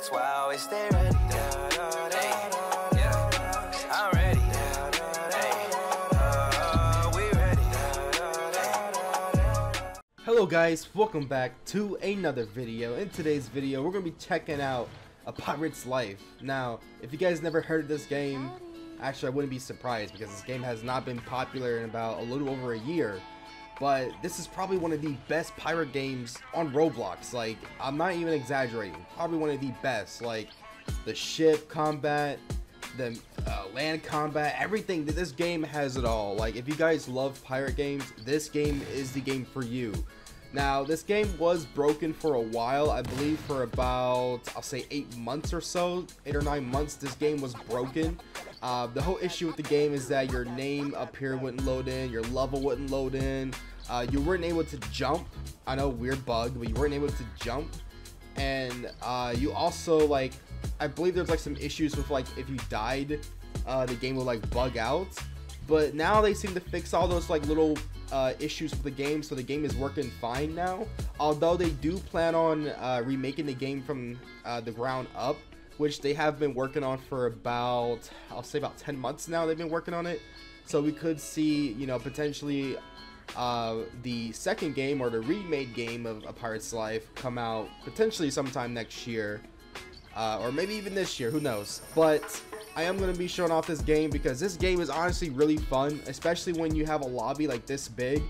That's why I always stay ready. Hey, yeah, I'm ready. Hey, we ready. Hello guys, welcome back to another video. In today's video, we're going to be checking out A Pirate's Life. Now, if you guys never heard of this game, actually I wouldn't be surprised because this game has not been popular in about a little over a year. But this is probably one of the best pirate games on Roblox. Like, I'm not even exaggerating. Probably one of the best. Like, the ship combat, the land combat, everything. This game has it all. Like, if you guys love pirate games, this game is the game for you. Now, this game was broken for a while. I believe for about, I'll say 8 months or so. 8 or 9 months, this game was broken. The whole issue with the game is that your name up here wouldn't load in, your level wouldn't load in, you weren't able to jump. I know, weird bug, but you weren't able to jump. And you also, like, I believe there's like some issues with, like, if you died, the game will like bug out. But now they seem to fix all those like little issues with the game, so the game is working fine now. Although they do plan on remaking the game from the ground up, which they have been working on for about, I'll say about 10 months now. They've been working on it, so we could see, you know, potentially the second game or the remade game of A Pirate's Life come out potentially sometime next year, or maybe even this year, who knows. But I am going to be showing off this game because this game is honestly really fun, especially when you have a lobby like this big.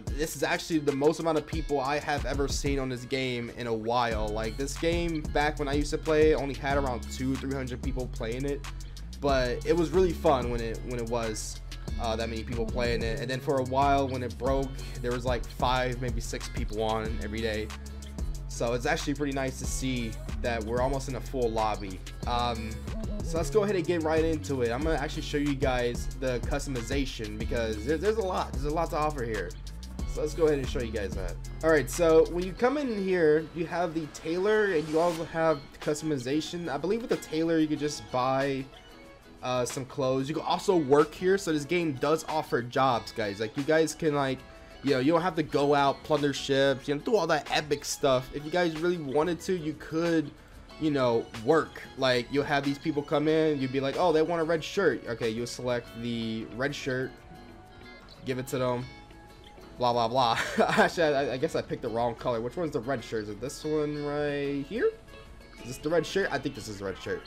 This is actually the most amount of people I have ever seen on this game in a while. Like, this game back when I used to play only had around 200-300 people playing it, but it was really fun when it was that many people playing it. And then for a while when it broke, there was like 5, maybe 6 people on every day. So it's actually pretty nice to see that we're almost in a full lobby. So let's go ahead and get right into it. I'm gonna actually show you guys the customization because there's a lot to offer here. So let's go ahead and show you guys that. All right, so when you come in here, you have the tailor and you also have customization. I believe with the tailor you could just buy some clothes. You can also work here, so this game does offer jobs, guys. Like, you guys can, like, you know, you don't have to go out, plunder ships, you know, do all that epic stuff. If you guys really wanted to, you could, you know, work. Like, you'll have these people come in, you'd be like, oh, they want a red shirt. Okay, you'll select the red shirt, give it to them, blah blah blah. Actually, I guess I picked the wrong color. Which one's the red shirt? Is it this one right here? Is this the red shirt? I think this is the red shirt.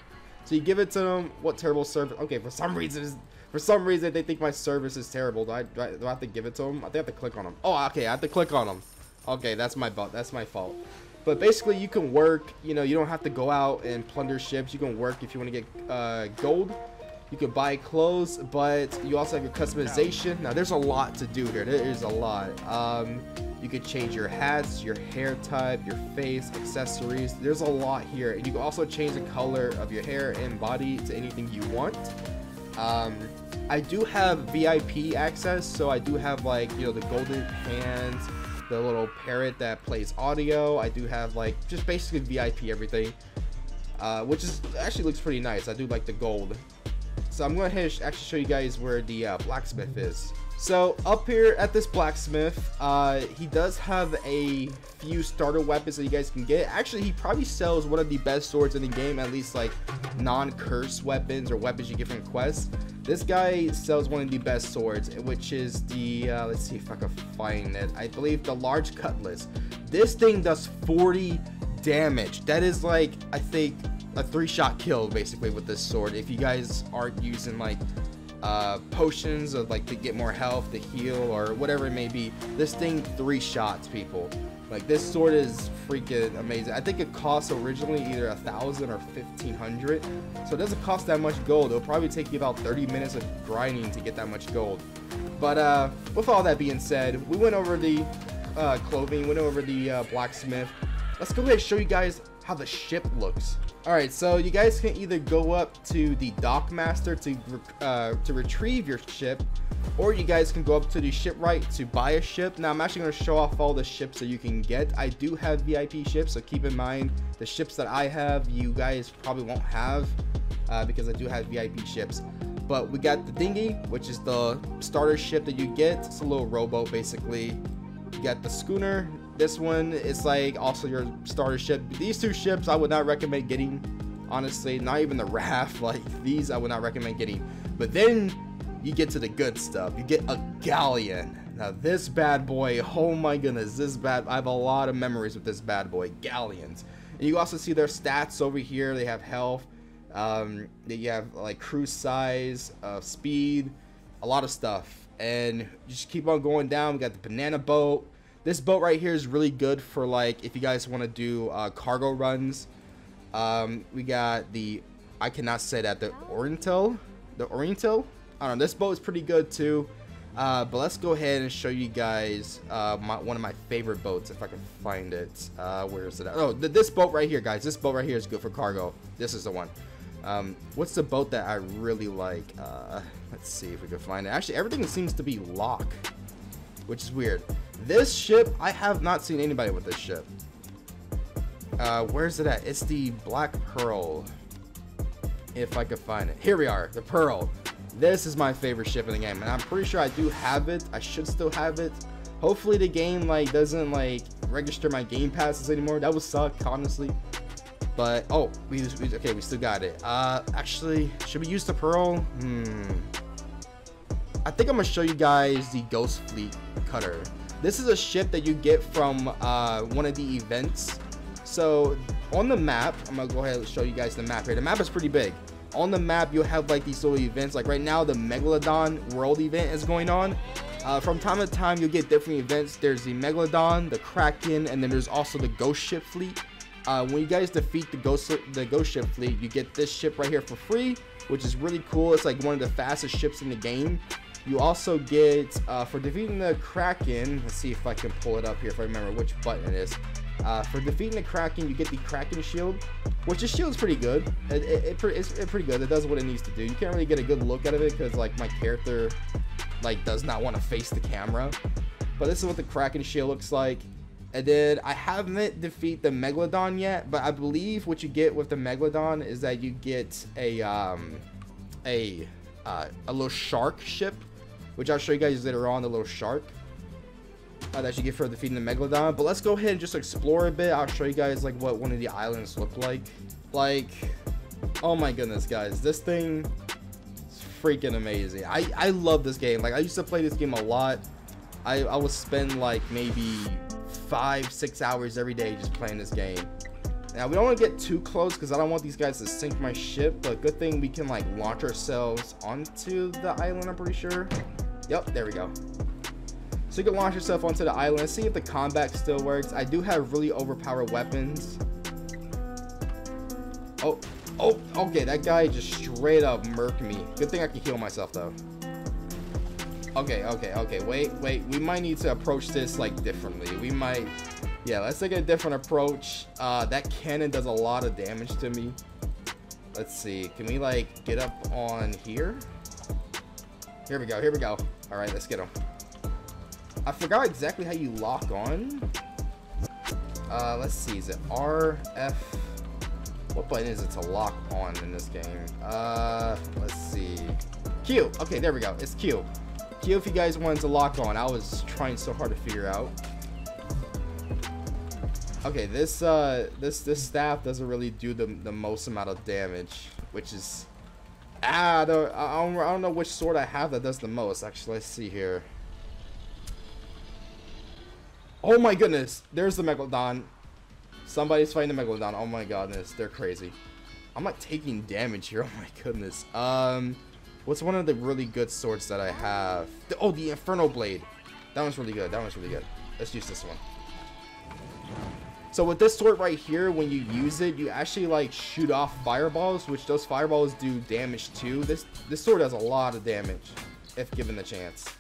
So you give it to them. What terrible service? Okay, for some reason they think my service is terrible. Do I have to give it to them? I think I have to click on them. Oh, okay, I have to click on them. Okay, that's my fault. But basically, you can work. You know, you don't have to go out and plunder ships. You can work if you want to get gold. You can buy clothes, but you also have your customization. Now, there's a lot to do here. There is a lot. You could change your hats, your hair type, your face, accessories. There's a lot here. And you can also change the color of your hair and body to anything you want. I do have VIP access, so I do have, like, you know, the golden hands, the little parrot that plays audio. I do have, like, just basically VIP everything, which is actually looks pretty nice. I do like the gold. So I'm going to actually show you guys where the blacksmith is. So up here at this blacksmith, he does have a few starter weapons that you guys can get. Actually, he probably sells one of the best swords in the game, at least like non-curse weapons or weapons you get from quests. This guy sells one of the best swords, which is the, let's see if I can find it. I believe the large cutlass. This thing does 40 damage. That is like, I think, a 3-shot kill basically with this sword. If you guys aren't using like potions of like to get more health, to heal, or whatever it may be, this thing 3 shots people. Like, this sword is freaking amazing. I think it costs originally either 1,000 or 1,500, so it doesn't cost that much gold. It'll probably take you about 30 minutes of grinding to get that much gold. But with all that being said, we went over the clothing, went over the blacksmith. Let's go ahead and show you guys how the ship looks. Alright, so you guys can either go up to the dock master to retrieve your ship, or you guys can go up to the shipwright to buy a ship. Now, I'm actually going to show off all the ships that you can get. I do have VIP ships, so keep in mind the ships that I have, you guys probably won't have, because I do have VIP ships. But we got the dinghy, which is the starter ship that you get. It's a little rowboat, basically. You got the schooner, This one is like also your starter ship. These two ships I would not recommend getting, honestly. Not even the raft. Like these I would not recommend getting. But then you get to the good stuff. You get a galleon. Now this bad boy, oh my goodness, this bad. I have a lot of memories with this bad boy, galleons. And you also see their stats over here. They have health. You have like cruise size, speed, a lot of stuff. And you just keep on going down. We got the banana boat. This boat right here is really good for like if you guys want to do cargo runs. We got the, I cannot say that, the Oriental. I don't know, this boat is pretty good too. But let's go ahead and show you guys one of my favorite boats, if I can find it. Where is it at? Oh, this boat right here, guys. This boat right here is good for cargo. This is the one. What's the boat that I really like? Let's see if we can find it. Actually, everything seems to be lock, which is weird. This ship, I have not seen anybody with this ship. Where's it at? It's the Black Pearl. If I could find it. Here we are, the Pearl. This is my favorite ship in the game, and I'm pretty sure I do have it. I should still have it. Hopefully the game like doesn't like register my game passes anymore. That would suck, honestly. But oh, okay, we still got it. Actually, should we use the Pearl? I think I'm gonna show you guys the Ghost Fleet Cutter. This is a ship that you get from one of the events. So on the map, I'm gonna go ahead and show you guys the map here. The map is pretty big. On the map, you'll have like these little events. Like right now, the Megalodon World event is going on. From time to time, you'll get different events. There's the Megalodon, the Kraken, and then there's also the Ghost Ship Fleet. When you guys defeat the Ghost Ship Fleet, you get this ship right here for free, which is really cool. It's like one of the fastest ships in the game. You also get, for defeating the Kraken, let's see if I can pull it up here if I remember which button it is. For defeating the Kraken, you get the Kraken shield, which the shield's pretty good. It's pretty good. It does what it needs to do. You can't really get a good look out of it because like my character like does not want to face the camera. But this is what the Kraken shield looks like. And then I haven't defeated the Megalodon yet, but I believe what you get with the Megalodon is that you get a little shark ship, which I'll show you guys later on. The little shark that you get for defeating the Megalodon. But let's go ahead and just explore a bit. I'll show you guys like what one of the islands look like. Like, oh my goodness, guys, this thing is freaking amazing. I love this game. Like I used to play this game a lot. I would spend like maybe 5-6 hours every day just playing this game. Now we don't want to get too close because I don't want these guys to sink my ship, but good thing we can like launch ourselves onto the island. I'm pretty sure. Yep, there we go. So you can launch yourself onto the island, see if the combat still works. I do have really overpowered weapons. Oh, okay, that guy just straight up murked me. Good thing I can heal myself though. Okay, wait, we might need to approach this like differently. We might, yeah, let's take a different approach. That cannon does a lot of damage to me. Let's see, can we like get up on here? Here we go. All right, let's get him. I forgot exactly how you lock on. Let's see, is it R, F? What button is it to lock on in this game? Let's see. Q. Okay, there we go. It's Q. Q if you guys wanted to lock on. I was trying so hard to figure out. Okay, this staff doesn't really do the most amount of damage, which is I don't know which sword I have that does the most. Actually, let's see here. Oh my goodness, there's the Megalodon. Somebody's fighting the Megalodon. Oh my goodness, they're crazy. I'm like taking damage here. Oh my goodness. What's one of the really good swords that I have? Oh, the Inferno Blade. That one's really good. Let's use this one. So with this sword right here, when you use it, you actually like shoot off fireballs, which those fireballs do damage too. This sword does a lot of damage if given the chance.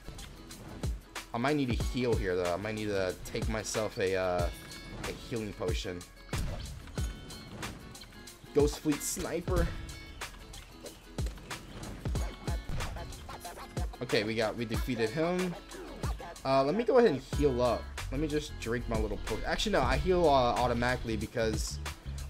I might need to heal here though. I might need to take myself a healing potion. Ghost Fleet Sniper. Okay, we defeated him. Let me go ahead and heal up. Let me just drink my little potion. Actually, no, I heal automatically because...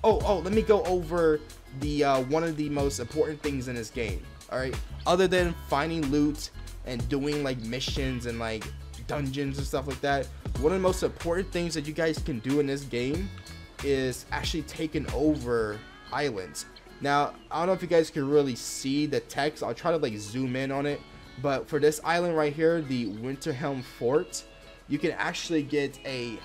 Oh, let me go over the one of the most important things in this game. Alright? Other than finding loot and doing like missions and like dungeons and stuff like that, one of the most important things that you guys can do in this game is actually taking over islands. Now, I don't know if you guys can really see the text. I'll try to like zoom in on it. But for this island right here, the Winterhelm Fort, you can actually get a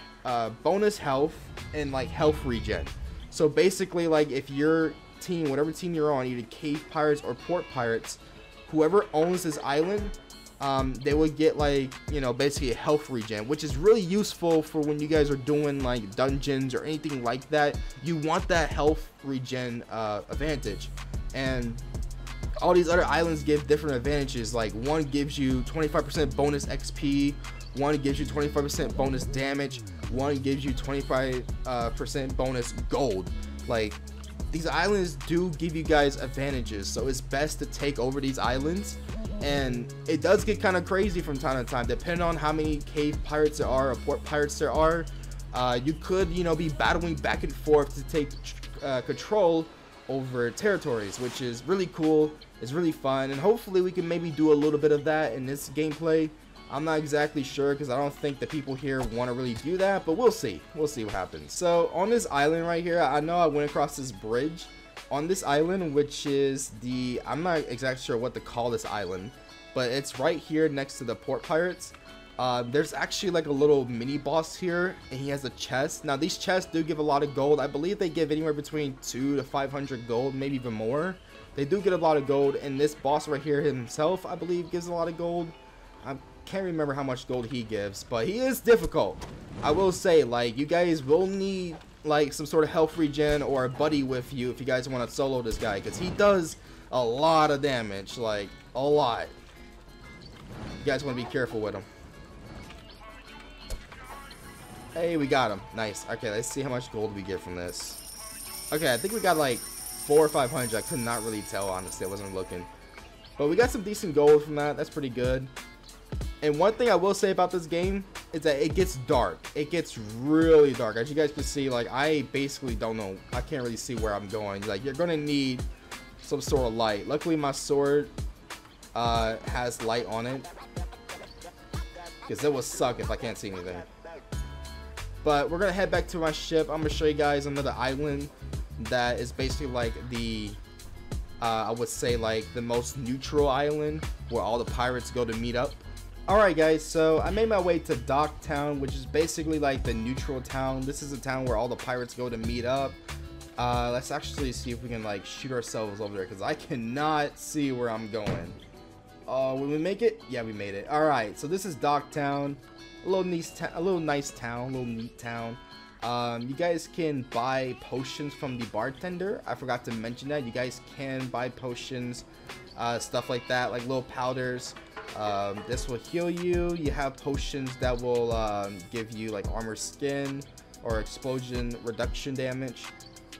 bonus health and like health regen. So basically, like if your team, whatever team you're on, either cave pirates or port pirates, whoever owns this island, they would get like, you know, basically a health regen, which is really useful for when you guys are doing like dungeons or anything like that. You want that health regen advantage, and all these other islands give different advantages. Like one gives you 25% bonus XP, one gives you 25% bonus damage, one gives you 25% bonus gold. Like these islands do give you guys advantages, so it's best to take over these islands. And it does get kind of crazy from time to time, depending on how many cave pirates there are or port pirates there are. You could, you know, be battling back and forth to take control over territories, which is really cool. It's really fun, and hopefully we can maybe do a little bit of that in this gameplay. I'm not exactly sure because I don't think the people here want to really do that, but we'll see. We'll see what happens. So on this island right here, I know I went across this bridge on this island, which is the, I'm not exactly sure what to call this island, but it's right here next to the port pirates. There's actually like a little mini boss here, and he has a chest. Now these chests do give a lot of gold. I believe they give anywhere between 200 to 500 gold, maybe even more. They do get a lot of gold, and this boss right here himself, I believe, gives a lot of gold. I can't remember how much gold he gives, but he is difficult. I will say, like, you guys will need like some sort of health regen or a buddy with you if you guys want to solo this guy, because he does a lot of damage, like a lot. You guys want to be careful with him. Hey, we got him. Nice. Okay, let's see how much gold we get from this. Okay, I think we got like 400 or 500. I could not really tell, honestly. I wasn't looking, but we got some decent gold from that. That's pretty good. And one thing I will say about this game is that it gets dark. It gets really dark. As you guys can see, like, I basically don't know. I can't really see where I'm going. Like, you're gonna need some sort of light. Luckily, my sword has light on it, because it would suck if I can't see anything. But we're gonna head back to my ship. I'm gonna show you guys another island that is basically like the I would say like the most neutral island where all the pirates go to meet up. Alright guys, so I made my way to Dock Town, which is basically like the neutral town. This is a town where all the pirates go to meet up. Let's actually see if we can like shoot ourselves over there, because I cannot see where I'm going. Will we make it? Yeah, we made it. Alright, so this is Dock Town. A little nice town, a little neat town. You guys can buy potions from the bartender. I forgot to mention that. You guys can buy potions, stuff like that, like little powders. This will heal you. You have potions that will give you like armor skin or explosion reduction damage.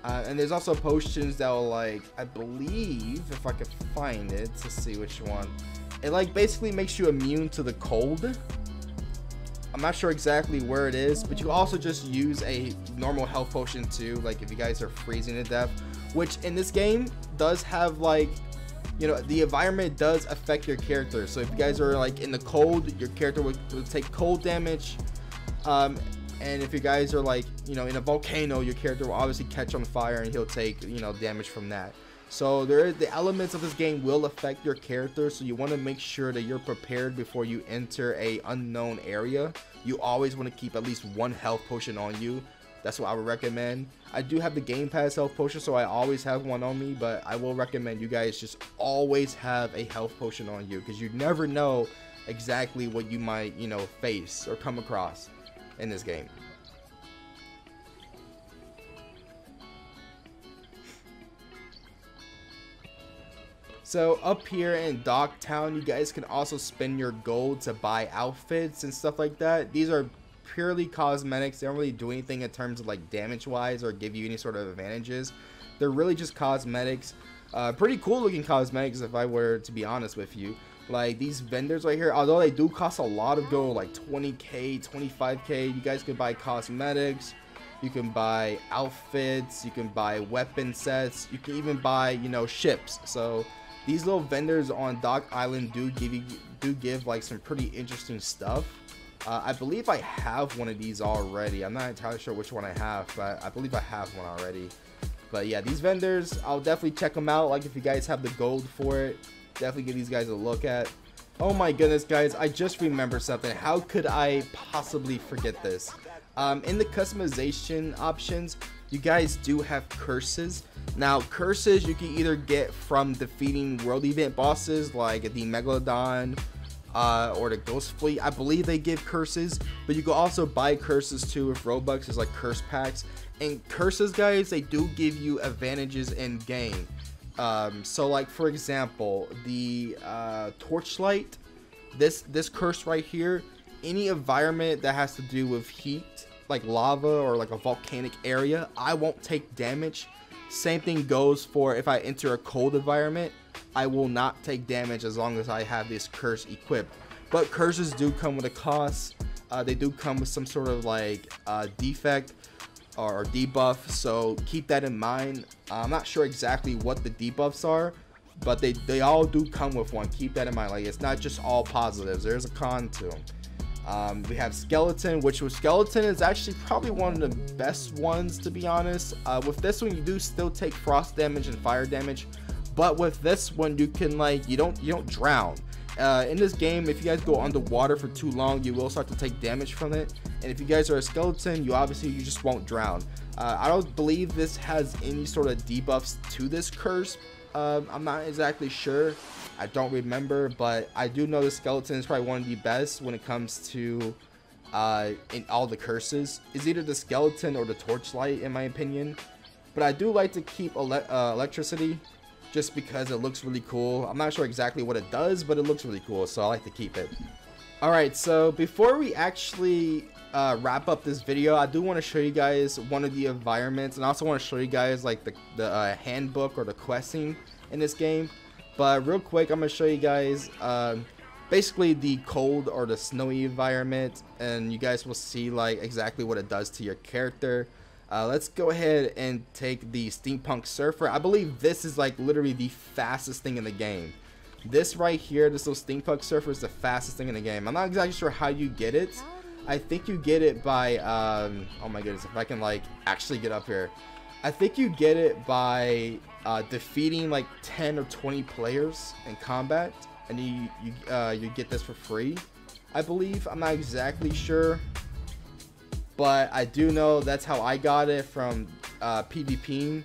And there's also potions that will, like, I believe, if I could find it to see which one, it like basically makes you immune to the cold. I'm not sure exactly where it is, but you also just use a normal health potion too, like if you guys are freezing to death, which in this game does have, like, you know, the environment does affect your character. So if you guys are like in the cold, your character will take cold damage. And if you guys are like, you know, in a volcano, your character will obviously catch on fire and he'll take, you know, damage from that. So there is, the elements of this game will affect your character, so you want to make sure that you're prepared before you enter a unknown area. You always want to keep at least one health potion on you. That's what I would recommend. I do have the Game Pass health potion, so I always have one on me, but I will recommend you guys just always have a health potion on you, because you never know exactly what you might, you know, face or come across in this game. So up here in Dock Town, you guys can also spend your gold to buy outfits and stuff like that. These are purely cosmetics. They don't really do anything in terms of like damage wise or give you any sort of advantages. They're really just cosmetics. Pretty cool looking cosmetics, if I were to be honest with you. Like these vendors right here, although they do cost a lot of gold, like 20k, 25k, you guys can buy cosmetics. You can buy outfits, you can buy weapon sets, you can even buy, you know, ships. So these little vendors on Dock Island do give like some pretty interesting stuff. I believe I have one of these already. I'm not entirely sure which one I have, but I believe I have one already. But yeah, these vendors, I'll definitely check them out. Like if you guys have the gold for it, definitely give these guys a look at. Oh my goodness, guys, I just remembered something. How could I possibly forget this? In the customization options, you guys do have curses. Now, curses you can either get from defeating world event bosses like the Megalodon or the Ghost Fleet. I believe they give curses, but you can also buy curses too with Robux. There's like curse packs. And curses, guys, they do give you advantages in game. So like for example, the torchlight, this curse right here, any environment that has to do with heat, like lava or like a volcanic area, I won't take damage. Same thing goes for if I enter a cold environment, I will not take damage as long as I have this curse equipped. But curses do come with a cost. They do come with some sort of like defect or debuff, so keep that in mind. I'm not sure exactly what the debuffs are, but they all do come with one. Keep that in mind. Like, it's not just all positives, there's a con to them. We have skeleton, which with skeleton is actually probably one of the best ones, to be honest. With this one you do still take frost damage and fire damage, but with this one you can like you don't drown. In this game, if you guys go underwater for too long, you will start to take damage from it. And if you guys are a skeleton, you just won't drown. I don't believe this has any sort of debuffs to this curse. I'm not exactly sure. I don't remember, but I do know the skeleton is probably one of the best when it comes to in all the curses. It's either the skeleton or the torchlight, in my opinion. But I do like to keep electricity, just because it looks really cool. I'm not sure exactly what it does, but it looks really cool, so I like to keep it. Alright, so before we actually wrap up this video, I do want to show you guys one of the environments, and I also want to show you guys like the handbook or the questing in this game. But real quick, I'm going to show you guys basically the cold or the snowy environment, and you guys will see like exactly what it does to your character. Let's go ahead and take the steampunk surfer. I believe this is like literally the fastest thing in the game. This right here, this little steampunk surfer, is the fastest thing in the game. I'm not exactly sure how you get it. I think you get it by oh my goodness, if I can like actually get up here, I think you get it by defeating like 10 or 20 players in combat, and you get this for free, I believe. I'm not exactly sure, but I do know that's how I got it from PvPing.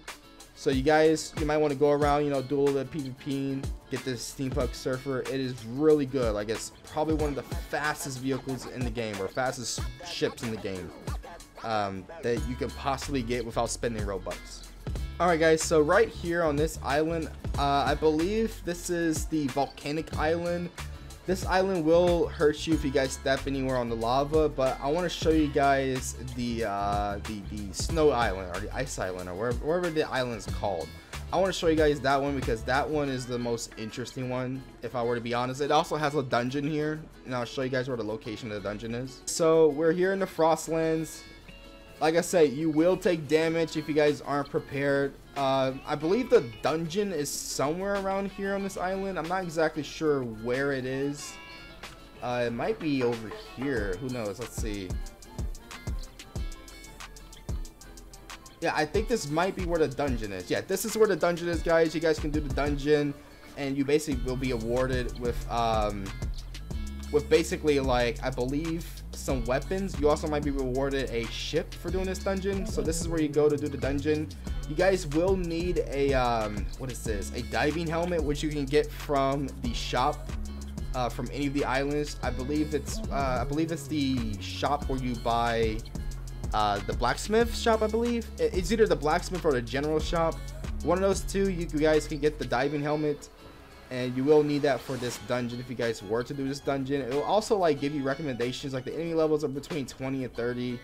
So you guys, you might want to go around, you know, do a little bit of PvPing, get this steampunk surfer. It is really good. Like, it's probably one of the fastest vehicles in the game, or fastest ships in the game, that you can possibly get without spending Robux. Alright guys, so right here on this island, I believe this is the volcanic island. This island will hurt you if you guys step anywhere on the lava, but I want to show you guys the snow island, or the ice island, or wherever the island is called. I want to show you guys that one because that one is the most interesting one, if I were to be honest. It also has a dungeon here, and I'll show you guys where the location of the dungeon is. So we're here in the Frostlands. Like I said, you will take damage if you guys aren't prepared. I believe the dungeon is somewhere around here on this island. I'm not exactly sure where it is. It might be over here. Who knows? Let's see. Yeah, I think this might be where the dungeon is. Yeah, this is where the dungeon is, guys. You guys can do the dungeon, and you basically will be awarded with basically, like, I believe, some weapons. You also might be rewarded a ship for doing this dungeon. So this is where you go to do the dungeon. You guys will need a what is this, a diving helmet, which you can get from the shop, from any of the islands. I believe it's the shop where you buy the blacksmith shop. I believe it's either the blacksmith or the general shop. One of those two, you guys can get the diving helmet, and you will need that for this dungeon if you guys were to do this dungeon. It will also like give you recommendations, like the enemy levels are between 20 and 30,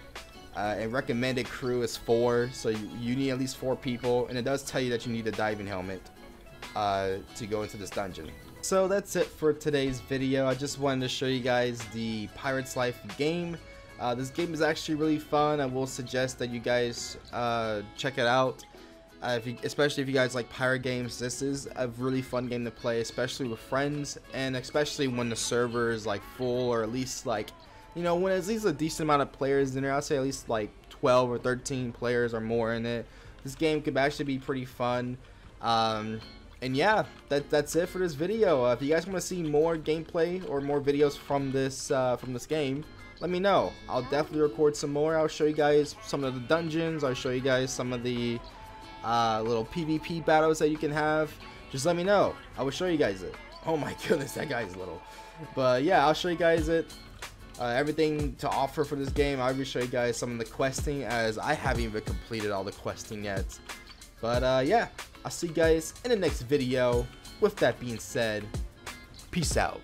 and recommended crew is 4, so you need at least 4 people, and it does tell you that you need a diving helmet to go into this dungeon. So that's it for today's video. I just wanted to show you guys the Pirate's Life game. This game is actually really fun. I will suggest that you guys check it out. Especially if you guys like pirate games, this is a really fun game to play, especially with friends, and especially when the server is like full, or at least like you know, when at least a decent amount of players in there, I'll say at least like 12 or 13 players or more in it, this game could actually be pretty fun. And yeah, that's it for this video. If you guys want to see more gameplay or more videos from this game, let me know. I'll definitely record some more. I'll show you guys some of the dungeons. I'll show you guys some of the little PvP battles that you can have. Just let me know. I will show you guys it. Oh my goodness, that guy's little. But yeah, I'll show you guys it. Everything to offer for this game. I will show you guys some of the questing, as I haven't even completed all the questing yet. But yeah, I'll see you guys in the next video. With that being said, peace out.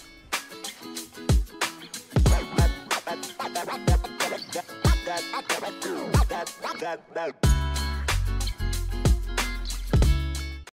That